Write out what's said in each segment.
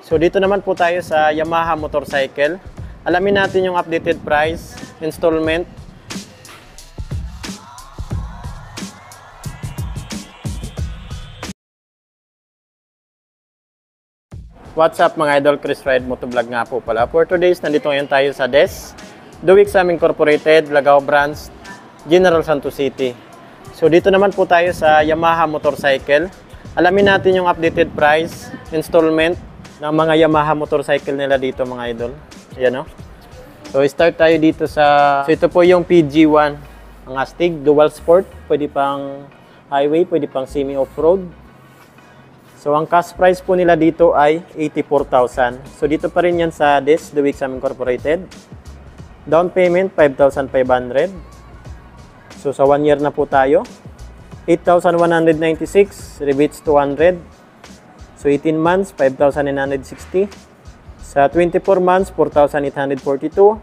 So dito naman po tayo sa Yamaha motorcycle. Alamin natin yung updated price, installment. What's up mga idol, Chris Ride Motovlog nga po pala. For today's, nandito ngayon tayo sa DES, Duwik Sam Incorporated, Lagao Branch, General Santos City. So dito naman po tayo sa Yamaha motorcycle. Alamin natin yung updated price, installment ng mga Yamaha motorcycle nila dito mga idol. Ayan o. So start tayo dito sa... So ito po yung PG1. Ang Astig, dual sport. Pwede pang highway, pwede pang semi-off-road. So ang cash price po nila dito ay 84,000. So dito pa rin yan sa DES, Duwik Sam Incorporated. Down payment, 5,500. So sa 1 year na po tayo. 8,196, rebates 200. So 18 months, 5,960. Sa 24 months, 4,842.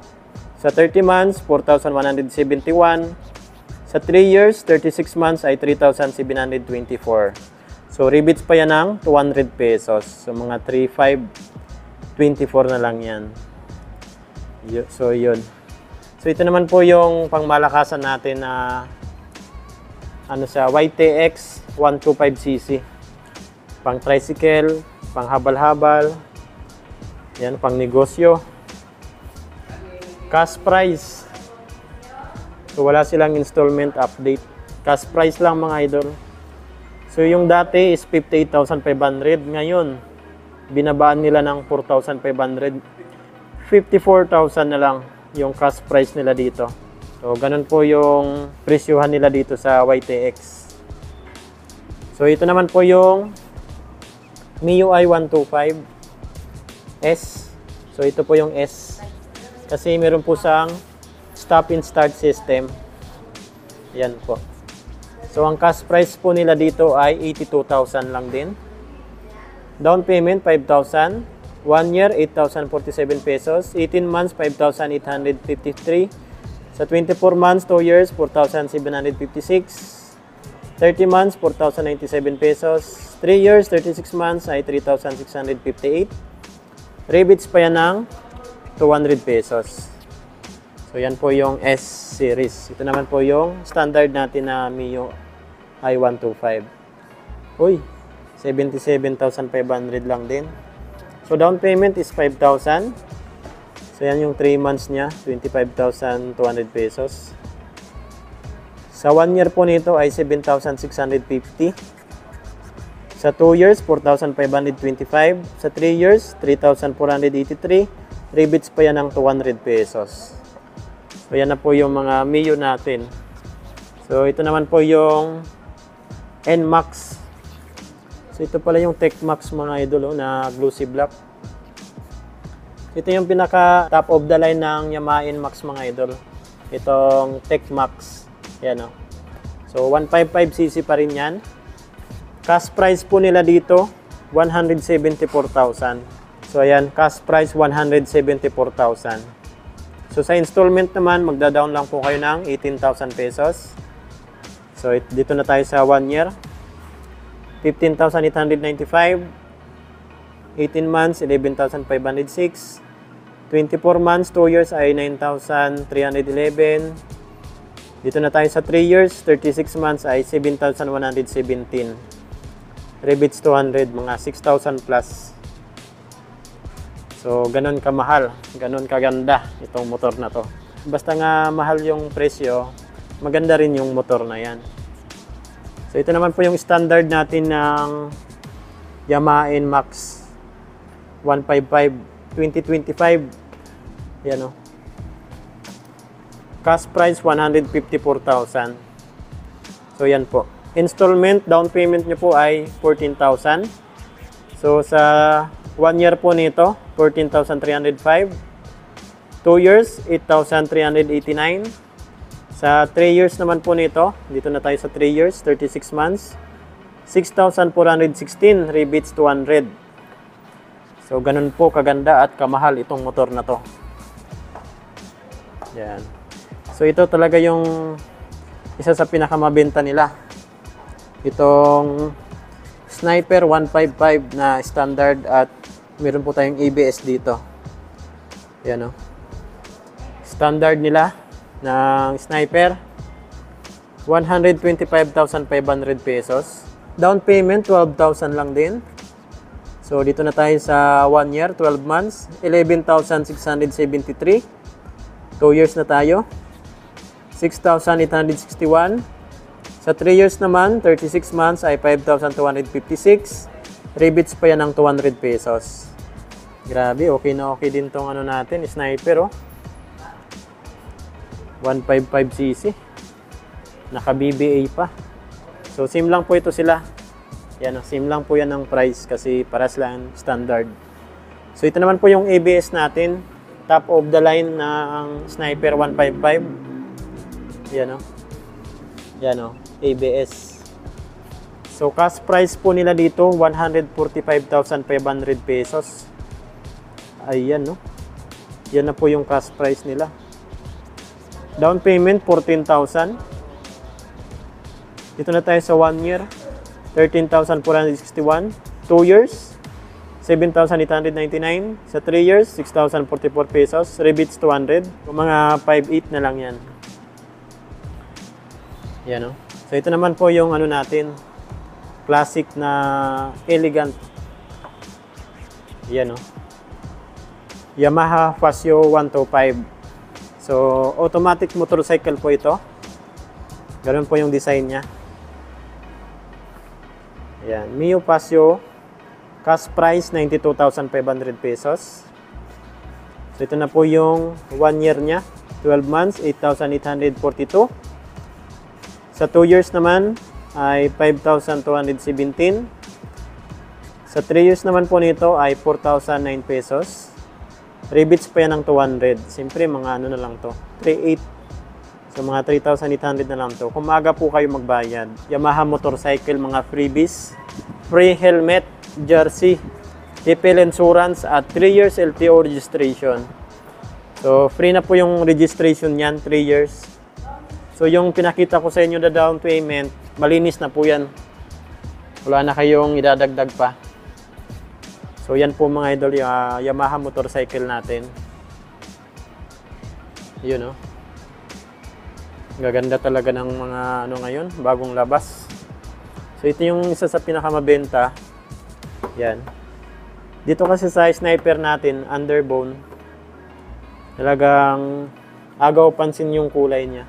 Sa 30 months, 4,171. Sa 3 years, 36 months ay 3,724. So rebates pa yan ng 200 pesos. So mga 3,524 na lang yan. So yun. So ito naman po yung pangmalakasan natin na sa YTX 125cc. Pang tricycle, pang habal-habal, yan, pang negosyo. Cash price. So wala silang installment update. Cash price lang mga idol. So yung dati is 58,500. Ngayon, binabaan nila ng 4,500. 54,000 na lang yung cash price nila dito. So ganun po yung presyuhan nila dito sa YTX. So ito naman po yung MIUI 125S. So ito po yung S. Kasi meron po sang stop and start system. Yan po. So ang cash price po nila dito ay 82,000 lang din. Down payment 5,000. 1 year 8,047 pesos. 18 months 5,853. Sa 24 months 2 years 4,756. 30 months, 4,097 pesos. 3 years, 36 months ay 3,658. Rebates pa yan ng 200 pesos. So yan po yung S series. Ito naman po yung standard natin na MIUI 125. Uy, 77,500 lang din. So down payment is 5,000. So yan yung 3 months niya, 25,200 pesos. Sa 1 year po nito ay 7,650. Sa 2 years, 4,525. Sa 3 years, 3,483. Rebates pa yan ng 200 pesos. So yan na po yung mga MIU natin. So ito naman po yung NMAX. So ito pala yung TechMax mga idol na glossy black. Ito yung pinaka top of the line ng Yamaha NMAX mga idol. Itong TechMax. Yan o. So 155cc pa rin yan. Cash price po nila dito 174,000. So ayan, cash price 174,000. So sa installment naman, magda-down lang po kayo ng 18,000 pesos. So dito na tayo sa 1 year. 15,895. 18 months, 11,506. 24 months, 2 years ay 9,311. Dito na tayo sa 3 years, 36 months ay 7,117. Rebates 200, mga 6,000 plus. So, ganun kamahal, ganun kaganda itong motor na to. Basta nga mahal yung presyo, maganda rin yung motor na yan. So, ito naman po yung standard natin ng Yamaha NMAX 155 2025. Yan o. Cash price 154,000. So yan po. Installment, down payment nyo po ay 14,000. So sa 1 year po nito, 14,305. 2 years, 8,389. Sa 3 years naman po nito, dito na tayo sa 3 years, 36 months, 6,416, rebates 200. So ganun po kaganda at kamahal itong motor na to. Yan. So ito talaga yung isa sa pinakamabenta nila. Itong Sniper 155 na standard at Meron po tayong ABS dito. Yan o. Standard nila ng Sniper. 125,500 pesos. Down payment, 12,000 lang din. So, dito na tayo sa 1 year, 12 months. 11,673. 2 years na tayo. 6,861. Sa 3 years naman, 36 months ay 5,256. Rebates pa yan ng 200 pesos. Grabe, okay na okay din tong ano natin, Sniper, oh. 155cc. Naka-BBA pa. So, same lang po ito sila. Yan, same lang po yan ng price kasi paras lang standard. So, ito naman po yung ABS natin. Top of the line ng Sniper 155. Yan, o. Yan, o. ABS. So, cash price po nila dito, 145,500 pesos. Ayan, no. Yan na po yung cash price nila. Down payment, 14,000. Dito na tayo sa 1 year, 13,461. 2 years, 7,899. Sa 3 years, 6,044 pesos. Rebates 200. Mga 5.8 na lang yan. Yan, o. So, ito naman po yung ano natin. Classic na elegant. Yan, o. Yamaha Fasio 125. So, automatic motorcycle po ito. Ganun po yung design niya. Ayan, Mio Pasio, cash price 92,500 pesos. So ito na po yung 1 year niya, 12 months, 8,842. Sa 2 years naman ay 5,217. Sa 3 years naman po nito ay 4,009 pesos. Rebates pa yan ng 200. Siyempre mga ano na lang to, 3,800. So, mga 3,800 na lang to. Kung maaga po kayo magbayad. Yamaha motorcycle, mga freebies. Free helmet, jersey, TPL insurance, at 3 years LTO registration. So, free na po yung registration niyan, 3 years. So, yung pinakita ko sa inyo na down payment, malinis na po yan. Wala na kayong idadagdag pa. So, yan po mga idol, yung Yamaha motorcycle natin. Yun, no? Gaganda talaga ng mga ano ngayon, bagong labas. So ito yung isa sa pinakamabenta. Yan. Dito kasi sa Sniper natin, underbone, talagang agaw pansin yung kulay niya.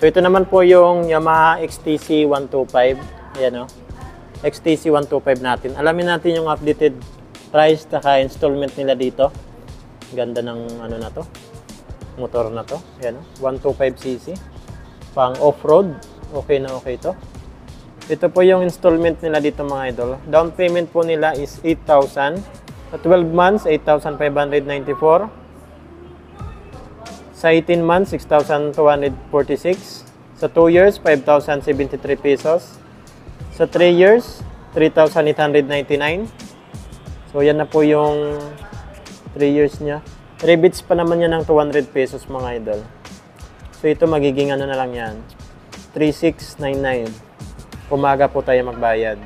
So ito naman po yung Yamaha XTC 125. Ayan, o. XTC 125 natin. Alamin natin yung updated price at installment nila dito. Ganda ng ano na to, motor na to. Ayan, 125cc. Pang off-road. Okay na okay to. Ito po yung installment nila dito mga idol. Down payment po nila is 8,000. Sa 12 months, 8,594. Sa 18 months, 6,246. Sa 2 years, 5,073 pesos. Sa 3 years, 3,899. So yan na po yung 3 years niya. Rebates pa naman yan ng 200 pesos mga idol. So ito magiging ano na lang yan, 3,699. Umaga po tayo magbayad.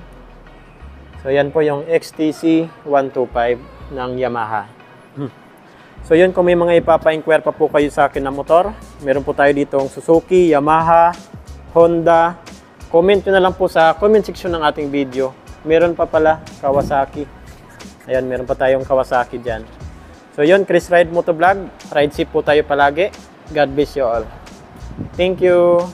So yan po yung XTC 125 ng Yamaha. So yun, kung may mga ipapa-inquire pa po kayo sa akin na motor, meron po tayo ditong Suzuki, Yamaha, Honda. Comment nyo na lang po sa comment section ng ating video. Meron pa pala Kawasaki. Ayan, meron pa tayong Kawasaki dyan. So yun, Chris Ride Motovlog. Ride safe po tayo palagi. God bless you all. Thank you.